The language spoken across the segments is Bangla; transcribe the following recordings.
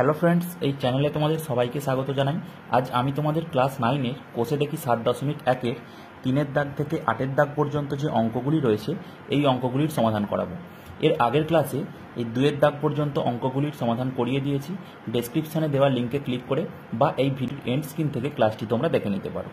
হ্যালো ফ্রেন্ডস, এই চ্যানেলে তোমাদের সবাইকে স্বাগত জানাই। আজ আমি তোমাদের ক্লাস 9-এর কোষে দেখি 7.1-এর 3-এর দাগ থেকে 8-এর দাগ পর্যন্ত যে অঙ্কগুলি রয়েছে এই অঙ্কগুলির সমাধান করাবো। এর আগের ক্লাসে এই 2-এর দাগ পর্যন্ত অঙ্কগুলির সমাধান করিয়ে দিয়েছি। ডেসক্রিপশানে দেওয়া লিঙ্কে ক্লিক করে বা এই ভিডিও এন্ড স্ক্রিন থেকে ক্লাসটি তোমরা দেখে নিতে পারো।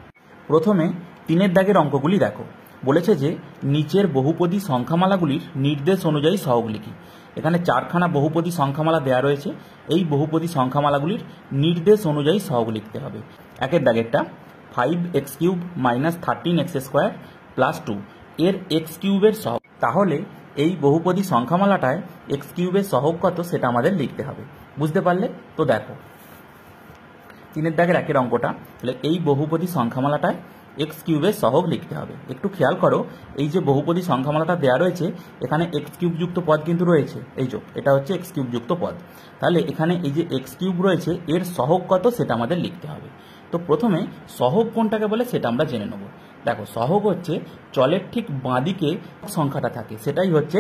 প্রথমে 3-এর দাগের অঙ্কগুলি দেখো। বলেছে যে নিচের বহুপদী সংখ্যামালাগুলির নির্দেশ অনুযায়ী সহগ লিখি। এখানে 4খানা বহুপদী সংখ্যামালা দেওয়া রয়েছে। এই বহুপদী সংখ্যামালাগুলির নির্দেশ অনুযায়ী সহগ লিখতে হবে। একের দাগেরটা 5x³ - 13x² + 2 এর x³ এর সহগ। তাহলে এই বহুপদী সংখ্যামালাটায় x³ এর সহগ কত সেটা আমাদের লিখতে হবে। বুঝতে পারলে? তো দেখো 3-এর দাগের একের অঙ্কটা, তাহলে এই বহুপদী সংখ্যামালাটায় x³ এর সহগ লিখতে হবে। একটু খেয়াল করো, এই যে বহুপদী সংখ্যামালাটা দেওয়া রয়েছে এখানে x³ যুক্ত পদ কিন্তু রয়েছে। এই যে এটা হচ্ছে x³ যুক্ত পদ। তাহলে এখানে এই যে x³ রয়েছে এর সহগ কত সেটা আমাদের লিখতে হবে। তো প্রথমে সহগ কোনটাকে বলে সেটা আমরা জেনে নেব। দেখো, সহগ হচ্ছে চলের ঠিক বাঁদিকে সংখ্যাটা থাকে সেটাই হচ্ছে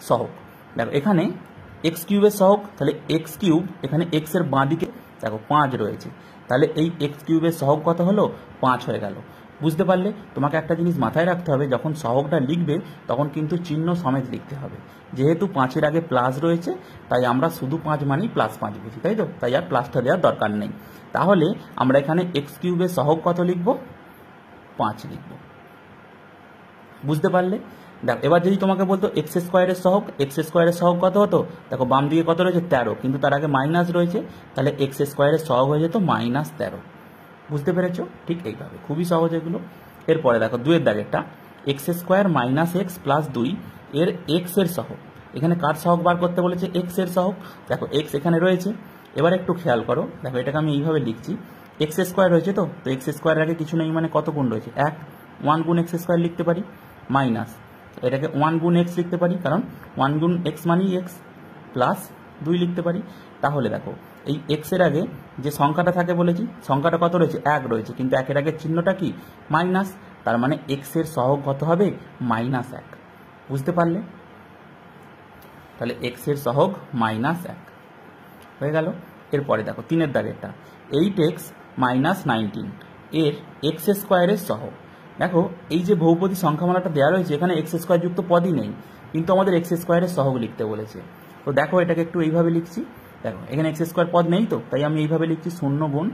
সহগ। দেখো এখানে x³ এর সহগ, তাহলে x³ এখানে x এর বাঁদিকে দেখো 5 রয়েছে, তাহলে এই x³ এর সহগ কত হলো? 5 হয়ে গেল। বুঝতে পারলে? তোমাকে একটা জিনিস মাথায় রাখতে হবে, যখন সহগটা লিখবে তখন কিন্তু চিহ্ন সমেত লিখতে হবে। যেহেতু 5-এর আগে প্লাস রয়েছে তাই আমরা শুধু 5 মানেই +5 বুঝি, তাই তো? তাই আর প্লাসটা দেওয়ার দরকার নেই। তাহলে আমরা এখানে x³ এর সহগ কত লিখব? 5 লিখব। বুঝতে পারলে? দেখো এবার যদি তোমাকে বলতো x² এর সহগ, x² এর সহগ কত হতো? দেখো বাম দিকে কত রয়েছে? 13, কিন্তু তার আগে মাইনাস রয়েছে, তাহলে x² এর সহগ হয়ে যেত -13। বুঝতে পেরেছো? ঠিক এইভাবে, খুবই সহজ এগুলো। এরপরে দেখো 2-এর দাগেরটা x² - x + 2 এর x এর সহগ। এখানে কার সহগ বার করতে বলেছে? x এর সহগ। দেখো x এখানে রয়েছে। এবার একটু খেয়াল করো, দেখো এটাকে আমি এইভাবে লিখছি, x² রয়েছে তো x² এর আগে কিছু নেই মানে কত গুণ রয়েছে? 1 গুণ x² লিখতে পারি, মাইনাস এটাকে 1 গুণ x লিখতে পারি, কারণ 1 গুণ x মানেই x, প্লাস 2 লিখতে পারি। তাহলে দেখো এই x এর আগে যে সংখ্যাটা থাকে বলেছি, সংখ্যাটা কত রয়েছে? 1 রয়েছে, কিন্তু 1-এর আগে চিহ্নটা কি? মাইনাস, তার মানে x এর সহগ কত হবে? -1। বুঝতে পারলে? তাহলে x এর সহগ -1 হয়ে গেল। এরপরে দেখো 3-এর দাগেরটা 8x - 19 এর x² এর সহগ। দেখো এই যে বহুপদী সংখ্যামালাটা দেওয়া রয়েছে এখানে x² যুক্ত পদই নেই, কিন্তু আমাদের x² এর সহগ লিখতে বলেছে। তো দেখো এটাকে একটু এইভাবে লিখছি। দেখো এখানে x² পদ নেই তো, তাই আমি এইভাবে লিখছি 0 গুণ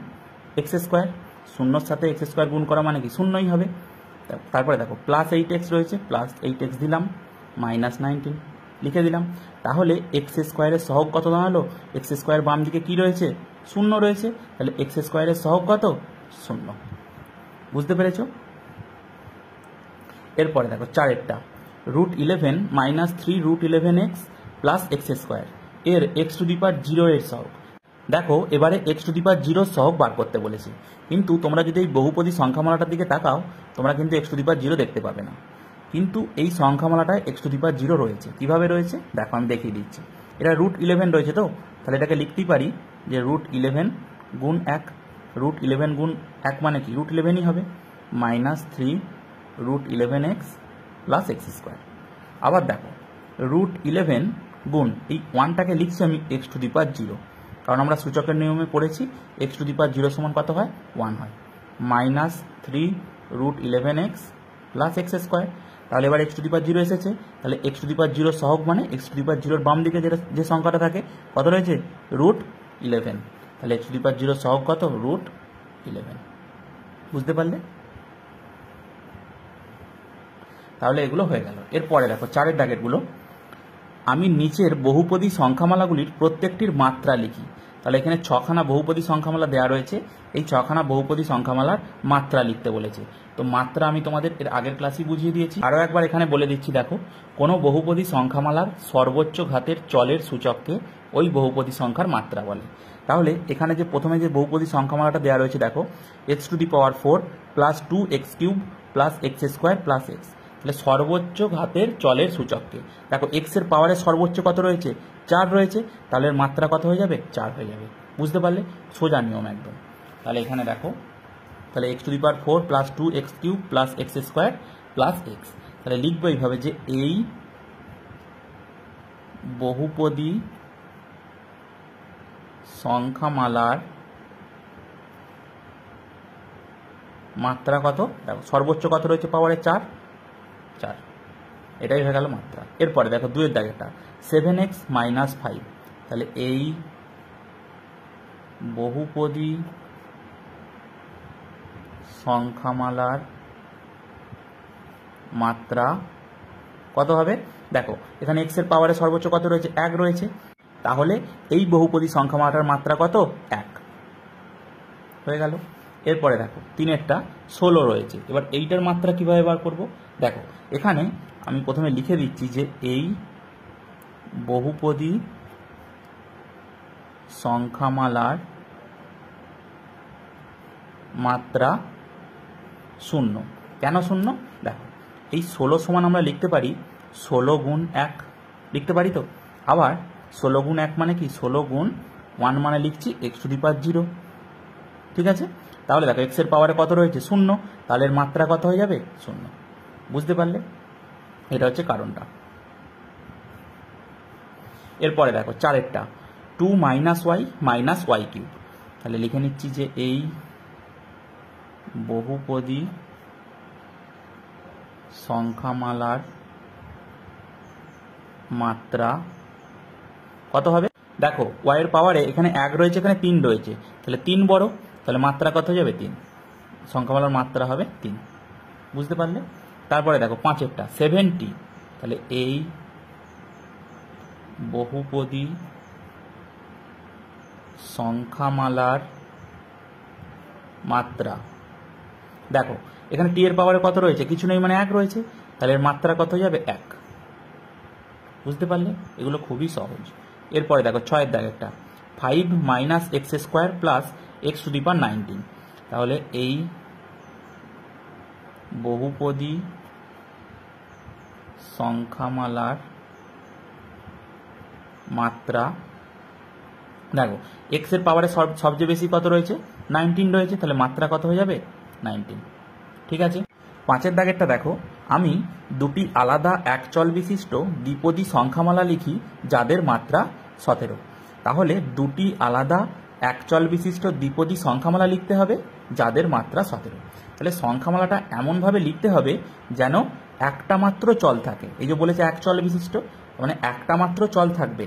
x²। 0-র সাথে x² গুণ করা মানে কি? 0ই হবে। তারপরে দেখো +8x রয়েছে, +8x দিলাম, -19 লিখে দিলাম। তাহলে x² এর সহগ কত দাঁড়ালো? x² বাম দিকে কি রয়েছে? 0 রয়েছে, তাহলে x² এর সহগ কত? 0। বুঝতে পেরেছো? এরপরে দেখো 4-এরটা √11 - 3√11x + x² এর x⁴ এর সহগ। দেখো এবারে x⁴ সহগ বার করতে বলেছে, কিন্তু তোমরা যদি এই বহুপদী সংখ্যামালাটার দিকে তাকাও তোমরা কিন্তু x⁴ দেখতে পাবে না, কিন্তু এই সংখ্যামালাটায় x⁴ রয়েছে। কিভাবে রয়েছে দেখো আমি দেখিয়ে দিচ্ছি। এটা √11 রয়েছে তো, তাহলে এটাকে লিখতেই পারি যে √11 গুণ 1। √11 গুণ 1 মানে কি? √11ই হবে, -3√11x + x²। আবার দেখো √11 গুণ এই 1টাকে লিখছি আমি x⁴, কারণ আমরা সূচকের নিয়মে পড়েছি x⁴ সমান কত হয়? 1 হয়, -3√11x + x²। তাহলে এবার x⁴ এসেছে, তাহলে x⁴ সহগ মানে x⁴ বাম দিকে যে সংখ্যাটা থাকে কত রয়েছে? √11। তাহলে x⁴ সহগ কত? √11। বুঝতে পারলে? তাহলে এগুলো হয়ে গেল। এরপরে দেখো 4-এর দাগেরগুলো, আমি নিচের বহুপদী সংখ্যামালাগুলির প্রত্যেকটির মাত্রা লিখি। তাহলে এখানে 6খানা বহুপদী সংখ্যামালা দেওয়া রয়েছে, এই 6খানা বহুপদী সংখ্যামালার মাত্রা লিখতে বলেছে। তো মাত্রা আমি তোমাদের এর আগের ক্লাসেই বুঝিয়ে দিয়েছি, আরও একবার এখানে বলে দিচ্ছি। দেখো কোনো বহুপদী সংখ্যামালার সর্বোচ্চ ঘাতের চলের সূচককে ওই বহুপদী সংখ্যার মাত্রা বলে। তাহলে এখানে যে প্রথমে যে বহুপদী সংখ্যামালাটা দেওয়া রয়েছে দেখো x⁴ + 2x³ + x² + x, তাহলে সর্বোচ্চ ঘাতের চলের সূচককে। দেখো x এর পাওয়ারের সর্বোচ্চ কত রয়েছে? 4 রয়েছে, তাহলে মাত্রা কত হয়ে যাবে? 4 হয়ে যাবে। বুঝতে পারলে? সোজা নিয়ম একদম। তাহলে এখানে দেখো, তাহলে x⁴ + 2x³ + x² + x, তাহলে লিখবো এইভাবে যে এই বহুপদী সংখ্যামালার মাত্রা কত? দেখো সর্বোচ্চ কত রয়েছে পাওয়ারে 4, 4, এটাই হয়ে গেল মাত্রা। এরপরে দেখো 2 এর দাগেরটা 7x - 5, তাহলে এই বহুপদী সংখ্যামালার মাত্রা কত হবে? দেখো এখানে x এর পাওয়ারে সর্বোচ্চ কত রয়েছে? 1 রয়েছে, তাহলে এই বহুপদী সংখ্যামালাটার মাত্রা কত? 1 হয়ে গেল। এরপরে দেখো 3এরটা 16 রয়েছে, এবার এইটার মাত্রা কিভাবে বার করব? দেখো এখানে আমি প্রথমে লিখে দিচ্ছি যে এই বহুপদী সংখ্যামালার মাত্রা 0। কেন 0? দেখো এই 16 সমান আমরা লিখতে পারি 16 গুণ 1 লিখতে পারি তো, আবার 16 গুণ 1 মানে কি? 16 গুণ 1 মানে লিখছি x⁴, ঠিক আছে? তাহলে দেখো x এর পাওয়ারে কত রয়েছে? 0, তাহলে এর মাত্রা কত হয়ে যাবে? 0। বুঝতে পারলে? এটা হচ্ছে কারণটা। এরপরে দেখো 4এরটা 2 - y - y³, তাহলে লিখে নিচ্ছি যে এই বহুপদী সংখ্যামালার মাত্রা কত হবে? দেখো y এর পাওয়ারে এখানে 1 রয়েছে, এখানে 3 রয়েছে, তাহলে 3 বড়, তাহলে মাত্রা কত হয়ে যাবে? 3। সংখ্যামালার মাত্রা হবে 3। বুঝতে পারলে? তারপরে দেখো 5এরটা 70, তাহলে এই বহুপদী সংখ্যামালার মাত্রা, দেখো এখানে t এর পাওয়ারে কত রয়েছে? কিছু নেই, মানে 1 রয়েছে, তাহলে এর মাত্রা কত হয়ে যাবে? 1। বুঝতে পারলে? এগুলো খুবই সহজ। এরপরে দেখো 6এর দাগেরটা 5 - x² + x⁴, তাহলে এই বহুপদী সংখ্যামালার মাত্রা, দেখো x এর পাওয়ারে সবচেয়ে বেশি কত রয়েছে? 19 রয়েছে, তাহলে মাত্রা কত হয়ে যাবে? 19। ঠিক আছে। 5এর দাগেরটা দেখো আমি দুটি আলাদা একচল বিশিষ্ট দ্বিপদী সংখ্যামালা লিখি যাদের মাত্রা 17। তাহলে দুটি আলাদা একচল বিশিষ্ট দ্বিপদী সংখ্যামালা লিখতে হবে যাদের মাত্রা 17। তাহলে সংখ্যামালাটা এমনভাবে লিখতে হবে যেন একটা মাত্র চল থাকে। এই যে বলেছে একচল বিশিষ্ট, মানে একটা মাত্র চল থাকবে,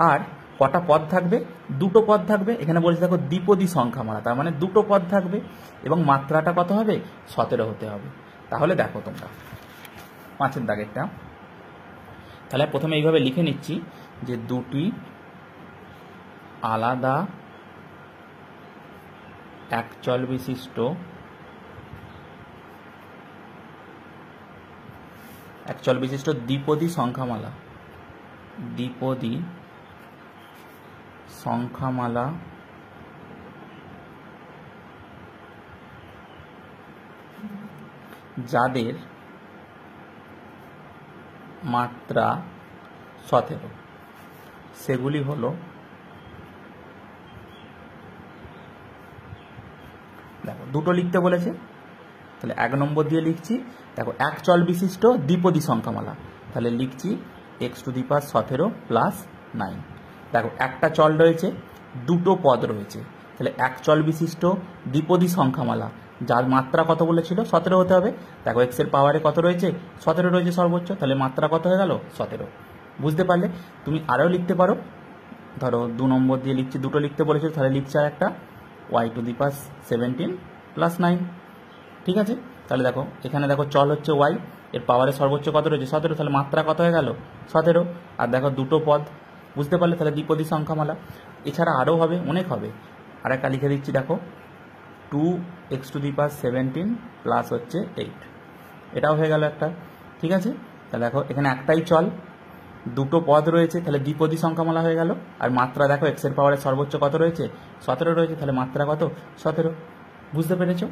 আর কটা পদ থাকবে? 2টো পদ থাকবে। এখানে বলেছে দেখো দ্বিপদী সংখ্যামালা, তার মানে 2টো পদ থাকবে এবং মাত্রাটা কত হবে? 17 হতে হবে। তাহলে দেখো তোমরা 5এর দাগেরটা, তাহলে প্রথমে এইভাবে লিখে নিচ্ছি যে দুটি আলাদা একচল বিশিষ্ট দ্বিপদী সংখ্যামালা যাদের মাত্রা 17 সেগুলি হলো, দেখো দুটো লিখতে বলেছে, তাহলে 1 নম্বর দিয়ে লিখছি, দেখো একচল বিশিষ্ট দ্বিপদী সংখ্যামালা, তাহলে লিখছি x⁴ + 9। দেখো একটা চল রয়েছে, 2টো পদ রয়েছে, তাহলে একচল বিশিষ্ট দ্বিপদী সংখ্যামালা যার মাত্রা কত বলেছিল? 17 হতে হবে। দেখো x এর পাওয়ারে কত রয়েছে? 17 রয়েছে সর্বোচ্চ, তাহলে মাত্রা কত হয়ে গেল? 17। বুঝতে পারলে? তুমি আরও লিখতে পারো, ধরো 2 নম্বর দিয়ে লিখছি, দুটো লিখতে বলেছিল, তাহলে লিখছি আর একটা y⁴ + 9। ঠিক আছে। তাহলে দেখো এখানে দেখো চল হচ্ছে y, এর পাওয়ারে সর্বোচ্চ কত রয়েছে? 17, তাহলে মাত্রা কত হয়ে গেল? 17। আর দেখো দুটো পদ, বুঝতে পারলে? তাহলে দ্বিপদী সংখ্যামালা। এছাড়া আরও হবে, অনেক হবে। আর একটা লিখে দিচ্ছি, দেখো 2x⁴ প্লাস হচ্ছে 8, এটাও হয়ে গেল একটা। ঠিক আছে। তাহলে দেখো এখানে একটাই চল, 2টো পদ রয়েছে, তাহলে দ্বিপদী সংখ্যামালা হয়ে গেল। আর মাত্রা দেখো x এর পাওয়ারে সর্বোচ্চ কত রয়েছে? 17 রয়েছে, তাহলে মাত্রা কত? 17। বুঝতে পেরেছো?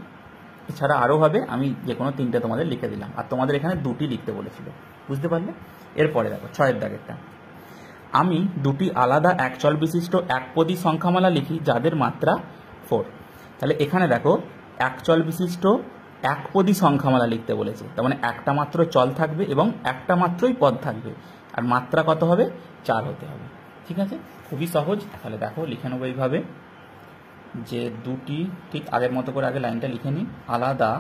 এছাড়া আরও হবে, আমি যে কোনো 3টে তোমাদের লিখে দিলাম, আর তোমাদের এখানে 2টি লিখতে বলেছিল। বুঝতে পারলে? এরপরে দেখো 6এর দাগেরটা, আমি দুটি আলাদা একচল বিশিষ্ট একপদী সংখ্যামালা লিখি যাদের মাত্রা 4। তাহলে এখানে দেখো একচল বিশিষ্ট একপদী সংখ্যামালা লিখতে বলেছে, তার মানে একটা মাত্র চল থাকবে এবং একটা মাত্রই পদ থাকবে, আর মাত্রা কত হবে? 4 হতে হবে। ঠিক ঠিক আছে, খুবই সহজ। তাহলে দেখো লিখে নেবো এইভাবে যে দুটি, ঠিক আগের মতো করে আগে লাইনটা লিখে নিই, আলাদা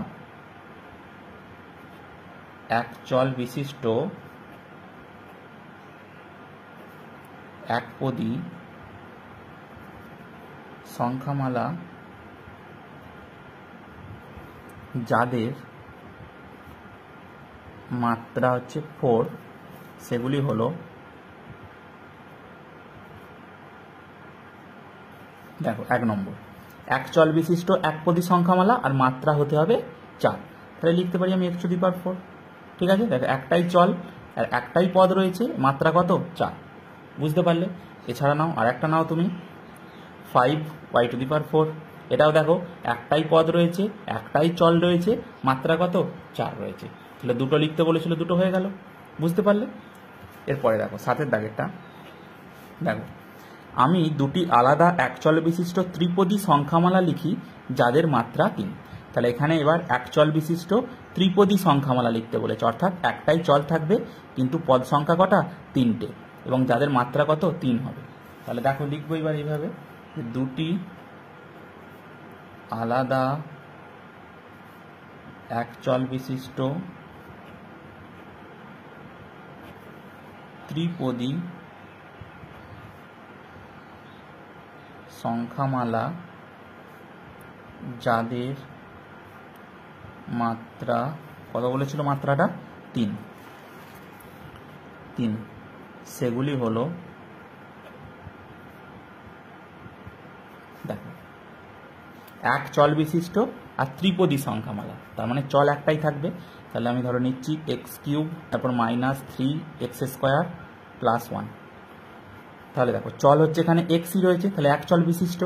একচল বিশিষ্ট একপদী সংখ্যামালা যাদের মাত্রা হচ্ছে 4, সেগুলি হলো, দেখো 1 নম্বর একচল বিশিষ্ট একপদী সংখ্যামালা আর মাত্রা হতে হবে 4। তাহলে লিখতে পারি আমি x⁴। ঠিক আছে, দেখো একটাই চল আর একটাই পদ রয়েছে, মাত্রা কত? 4। বুঝতে পারলে? এছাড়া নাও, আর একটা নাও তুমি 5y⁴। এটাও দেখো একটাই পদ রয়েছে, একটাই চল রয়েছে, মাত্রা কত? 4 রয়েছে। তাহলে দুটো লিখতে বলেছিল, দুটো হয়ে গেল। বুঝতে পারলে? এরপরে দেখো 7 দাগেরটা, দেখো আমি দুটি আলাদা একচল বিশিষ্ট ত্রিপদী সংখ্যামালা লিখি যাদের মাত্রা 3। তাহলে এখানে এবার একচল বিশিষ্ট ত্রিপদী সংখ্যামালা লিখতে বলেছে, অর্থাৎ একটাই চল থাকবে কিন্তু পদ সংখ্যা কটা? 3টে, এবং যাদের মাত্রা কত? 3 হবে। তাহলে দেখো লিখবো এবার এইভাবে, দুটি আলাদা একচল বিশিষ্ট ত্রিপদী সংখ্যামালা যাদের মাত্রা কত বলেছিল? মাত্রাটা 3, সেগুলি হলো, দেখো এক চল বিশিষ্ট আর ত্রিপদী সংখ্যামালা, তার মানে চল একটাই থাকবে। তাহলে আমি ধরো নিচ্ছি x³ তারপর -3x² + 1। তাহলে দেখো চল হচ্ছে এখানে xই রয়েছে, তাহলে এক চল বিশিষ্ট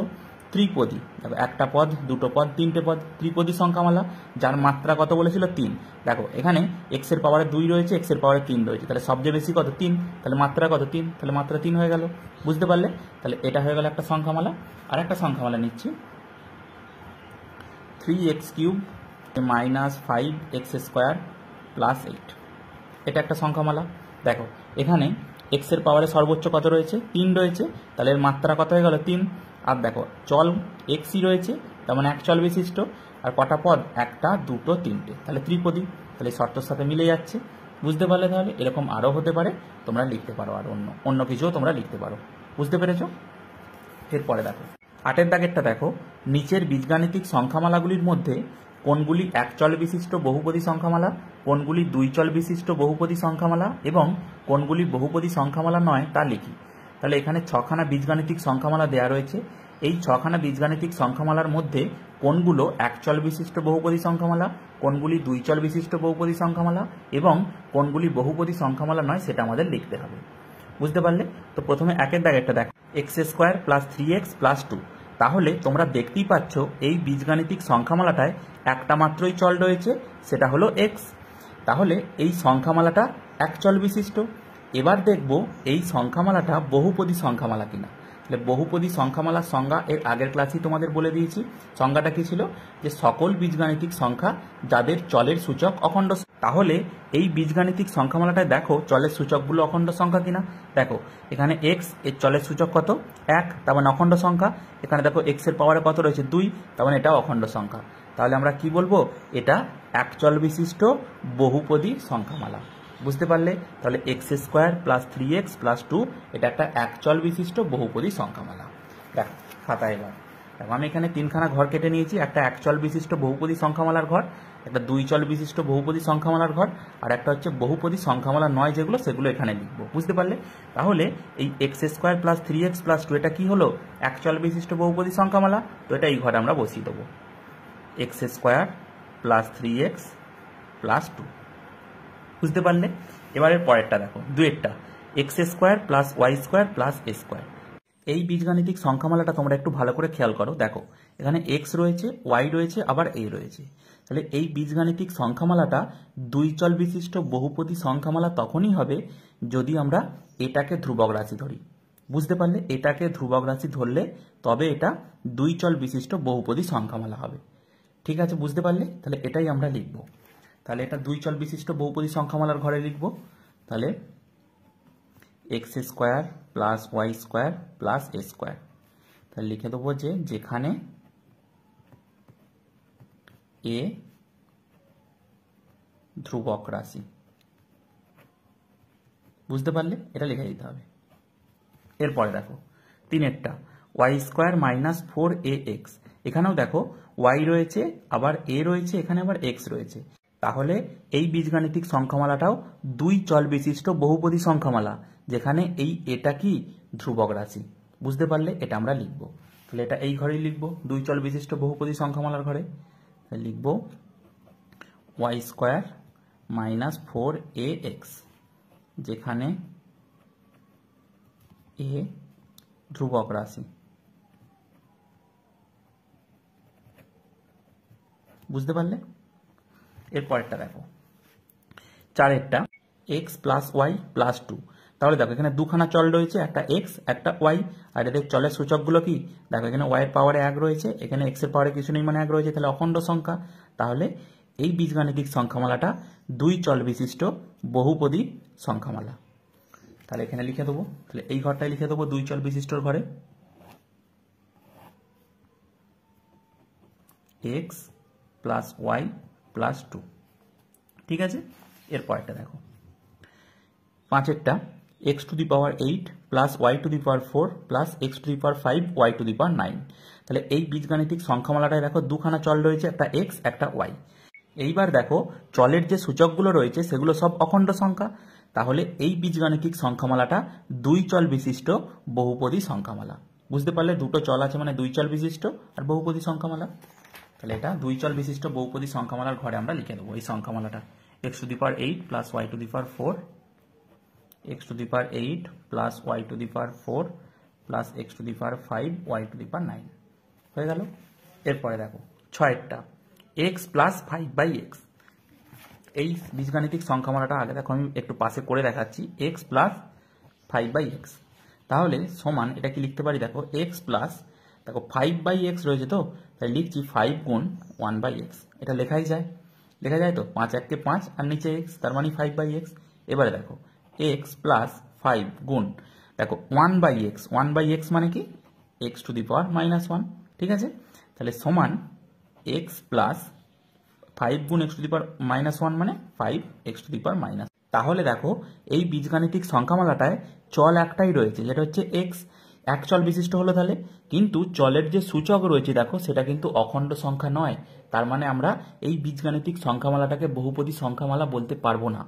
ত্রিপদী, দেখো একটা পদ, দুটো পদ, 3টে পদ, ত্রিপদী সংখ্যামালা যার মাত্রা কত বলেছিল? 3। দেখো এখানে x এর পাওয়ারে 2 রয়েছে, x এর পাওয়ারে 3 রয়েছে, তাহলে সবচেয়ে বেশি কত? 3। তাহলে মাত্রা কত? 3। তাহলে মাত্রা 3 হয়ে গেল। বুঝতে পারলে? তাহলে এটা হয়ে গেল একটা সংখ্যামালা। আর একটা সংখ্যামালা নিচ্ছি 3x³ -5x² + 8। এটা একটা সংখ্যামালা। দেখো এখানে x এর পাওয়ারে সর্বোচ্চ কত রয়েছে? 3 রয়েছে, তাহলে এর মাত্রা কত হয়ে গেল? 3। আর দেখো চল xই রয়েছে, তার মানে এক চল বিশিষ্ট, আর কটা পদ? একটা, দুটো, 3টে, তাহলে ত্রিপদী। তাহলে শর্তর সাথে মিলে যাচ্ছে। বুঝতে পারলে? তাহলে এরকম আরও হতে পারে, তোমরা লিখতে পারো, আর অন্য কিছুও তোমরা লিখতে পারো। বুঝতে পেরেছো? এরপরে দেখো 8 দাগেরটা, দেখো নিচের বীজগাণিতিক সংখ্যামালাগুলির মধ্যে কোনগুলি একচল বিশিষ্ট বহুপদী সংখ্যামালা, কোনগুলি 2 চল বিশিষ্ট বহুপদী সংখ্যামালা এবং কোনগুলি বহুপদী সংখ্যামালা নয় তা লিখি। তাহলে এখানে 6খানা বীজগাণিতিক সংখ্যামালা দেয়া রয়েছে। এই 6খানা বীজগাণিতিক সংখ্যামালার মধ্যে কোনগুলো একচল বিশিষ্ট বহুপদী সংখ্যামালা, কোনগুলি 2 চল বিশিষ্ট বহুপদী সংখ্যামালা এবং কোনগুলি বহুপদী সংখ্যামালা নয় সেটা আমাদের লিখতে হবে। বুঝতে পারলে? তো প্রথমে 1 দাগেরটা দেখো, x² + 3x + 2। তাহলে তোমরা দেখতেই পাচ্ছ এই বীজগাণিতিক সংখ্যামালাটায় একটা মাত্রই চল রয়েছে, সেটা হলো x। তাহলে এই সংখ্যামালাটা একচল বিশিষ্ট। এবার দেখব এই সংখ্যামালাটা বহুপদী সংখ্যামালা কিনা। তাহলে বহুপদী সংখ্যামালার সংজ্ঞা এর আগের ক্লাসেই তোমাদের বলে দিয়েছি। সংজ্ঞাটা কি ছিল? যে সকল বীজগাণিতিক সংখ্যা যাদের চলের সূচক অখণ্ড। তাহলে এই বীজগাণিতিক সংখ্যামালাটায় দেখো চলের সূচকগুলো অখণ্ড সংখ্যা কিনা। দেখো এখানে x এর চলের সূচক কত? 1, তার মানে অখণ্ড সংখ্যা। এখানে দেখো x এর পাওয়ারে কত রয়েছে? 2, তার মানে এটাও অখণ্ড সংখ্যা। তাহলে আমরা কি বলবো? এটা একচল বিশিষ্ট বহুপদী সংখ্যামালা। বুঝতে পারলে? তাহলে x² + 3x + 2 এটা একটা একচল বিশিষ্ট বহুপদী সংখ্যামালা। দেখো খাতা এবার দেখো আমি এখানে 3খানা ঘর কেটে নিয়েছি, একটা একচল বিশিষ্ট বহুপদী সংখ্যামালার ঘর, একটা 2 চল বিশিষ্ট বহুপদী সংখ্যামালার ঘর, আর একটা হচ্ছে বহুপদী সংখ্যামালা নয় যেগুলো, সেগুলো এখানে লিখবো। বুঝতে পারলে? তাহলে এই x² + 3x + 2 এটা কি হলো? একচল বিশিষ্ট বহুপদী সংখ্যামালা। তো এটা এই ঘরে আমরা বসিয়ে দেবো, x² + 3x + 2। বুঝতে পারলে? এবারের পরেরটা দেখো, 2এরটা x² + y² + a²। এই বীজগাণিতিক সংখ্যামালাটা তোমরা একটু ভালো করে খেয়াল করো। দেখো এখানে x রয়েছে, y রয়েছে, আবার a রয়েছে। তাহলে এই বীজগাণিতিক সংখ্যামালাটা 2 চল বিশিষ্ট বহুপদী সংখ্যামালা তখনই হবে যদি আমরা এটাকে ধ্রুবক রাশি ধরি। বুঝতে পারলে? এটাকে ধ্রুবক রাশি ধরলে তবে এটা 2 চল বিশিষ্ট বহুপদী সংখ্যামালা হবে। ঠিক আছে? বুঝতে পারলে? তাহলে এটাই আমরা লিখব। তাহলে এটা 2 চল বিশিষ্ট বহুপদী সংখ্যামালার ঘরে লিখব। তাহলে X square plus Y square plus A square. তাহলে লিখে দেবো যে যেখানে এ ধ্রুবক রাশি। বুঝতে পারলে? এটা লিখে দিতে হবে। এরপরে দেখো 3এরটা ওয়াই স্কোয়ার মাইনাস 4ax। এখানেও দেখো ওয়াই রয়েছে, আবার এ রয়েছে, এখানে আবার এক্স রয়েছে। তাহলে এই বীজগাণিতিক সংখ্যামালাটাও দুই চল বিশিষ্ট বহুপদী সংখ্যামালা, যেখানে এই এটা কি ধ্রুবক রাশি। বুঝতে পারলে? এটা আমরা লিখব। তাহলে এটা এই ঘরেই লিখব, দুই চল বিশিষ্ট বহুপদী সংখ্যামালার ঘরে লিখব ওয়াই স্কোয়ার মাইনাস 4ax, যেখানে এ ধ্রুবক রাশি। বুঝতে পারলে? এরপরেরটা দেখো 4এরটা এক্স প্লাস ওয়াই প্লাস 2। তাহলে দেখো এখানে দুখানা চল রয়েছে, একটা এক্স একটা ওয়াই, আর এদের চলের সূচকগুলো কি দেখো, এখানে ওয়াই এর পাওয়ারে 1 রয়েছে, এখানে এক্স এর পাওয়ারে কিছু নেই মানে 1 রয়েছে, তাহলে অখণ্ড সংখ্যা। তাহলে এই বীজগাণিতিক সংখ্যামালাটা দুই চল বিশিষ্ট বহুপদী সংখ্যামালা। তাহলে এখানে লিখে দেবো, তাহলে এই ঘরটায় লিখে দেবো দুই চল বিশিষ্টর ঘরে এক্স প্লাস ওয়াই প্লাস 2। ঠিক আছে? এরপরটা দেখো 5এরটা X to the power 8 plus Y to the power 4 plus X to the power 5 Y to the power 9। তাহলে এই বীজগাণিতিক সংখ্যামালাটায় দেখো দুখানা চল রয়েছে, একটা এক্স একটা ওয়াই। এইবার দেখো চলের যে সূচকগুলো রয়েছে সেগুলো সব অখণ্ড সংখ্যা। তাহলে এই বীজগাণিতিক সংখ্যামালাটা দুই চল বিশিষ্ট বহুপদী সংখ্যামালা। বুঝতে পারলে? দুটো চল আছে মানে দুই চল বিশিষ্ট আর বহুপদী সংখ্যামালা। তাহলে এটা দুই চল বিশিষ্ট বহুপদী সংখ্যামালার ঘরে আমরা লিখে দেবো এই সংখ্যামালাটা X to the power 8 plus Y to the power 4, X to the power 8 plus Y to the power 4 plus X to the power 5 Y to the power 9 হয়ে গেল। এরপরে দেখো 6এরটা এক্স প্লাস 5/x। এই বীজগাণিতিক সংখ্যামালাটা আগে দেখো আমি একটু পাশে করে দেখাচ্ছি, এক্স প্লাস 5/x। তাহলে সমান এটা কি লিখতে পারি দেখো এক্স প্লাস, দেখো 5/x রয়েছে, তো তাই লিখছি 5 গুণ 1/x। এটা লেখাই যায়, লেখা যায় তো, 5 1 5 আর নিচে x, তার মানে 5/x। এবারে দেখো এক্স প্লাস 5 গুণ দেখো 1/x, 1/x মানে কি এক্স টু দি পাওয়ার -1। ঠিক আছে? তাহলে সমান এক্স প্লাস 5 গুণ এক্স টু দি পাওয়ার -1 মানে 5 x to the power minus. তাহলে দেখো এই বীজগাণিতিক সংখ্যামালাটায় চল একটাই রয়েছে, যেটা হচ্ছে এক্স, এক চল বিশিষ্ট হলো। তাহলে কিন্তু চলের যে সূচক রয়েছে দেখো সেটা কিন্তু অখণ্ড সংখ্যা নয়। তার মানে আমরা এই বীজগাণিতিক সংখ্যামালাটাকে বহুপদী সংখ্যামালা বলতে পারবো না।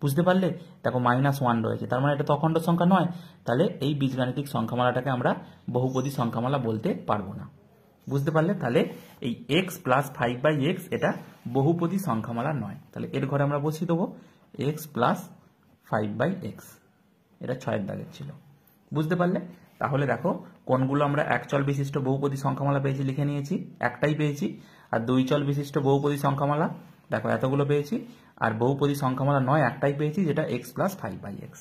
বুঝতে পারলে? দেখো -1 রয়েছে, তার মানে এটা তো অখণ্ড সংখ্যা নয়। তাহলে এই বীজগাণিতিক সংখ্যামালাটাকে আমরা বহুপদী সংখ্যামালা বলতে পারবো না। বুঝতে পারলে? তাহলে এই এক্স প্লাস 5/x এটা বহুপদী সংখ্যামালা নয়। তাহলে এর ঘরে আমরা বসিয়ে দেবো এক্স প্লাস 5/x। এটা 6এর দাগের ছিল। বুঝতে পারলে? তাহলে দেখো কোনগুলো আমরা এক চল বিশিষ্ট বহুপদী সংখ্যামালা পেয়েছি লিখে নিয়েছি, একটাই পেয়েছি। আর দুই চল বিশিষ্ট বহুপদী সংখ্যামালা দেখো এতগুলো পেয়েছি, আর বহুপদী সংখ্যামালা নয় একটাই পেয়েছি, যেটা এক্স প্লাস 5/x।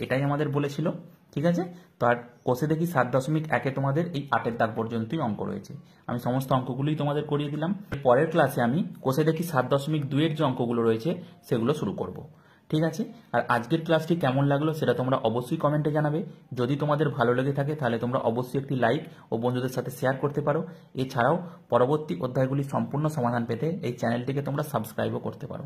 এটাই আমাদের বলেছিল। ঠিক আছে? তো আর কোষে দেখি 7.1-এ তোমাদের এই 8এর দাগ পর্যন্তই অঙ্ক রয়েছে। আমি সমস্ত অঙ্কগুলোই তোমাদের করিয়ে দিলাম। পরের ক্লাসে আমি কোষে দেখি 7.2-এর যে অঙ্কগুলো রয়েছে সেগুলো শুরু করব। ঠিক আছে? আর আজকের ক্লাসটি কেমন লাগলো সেটা তোমরা অবশ্যই কমেন্টে জানাবে। যদি তোমাদের ভালো লেগে থাকে তাহলে তোমরা অবশ্যই একটি লাইক ও বন্ধুদের সাথে শেয়ার করতে পারো। এছাড়াও পরবর্তী অধ্যায়গুলির সম্পূর্ণ সমাধান পেতে এই চ্যানেলটিকে তোমরা সাবস্ক্রাইবও করতে পারো।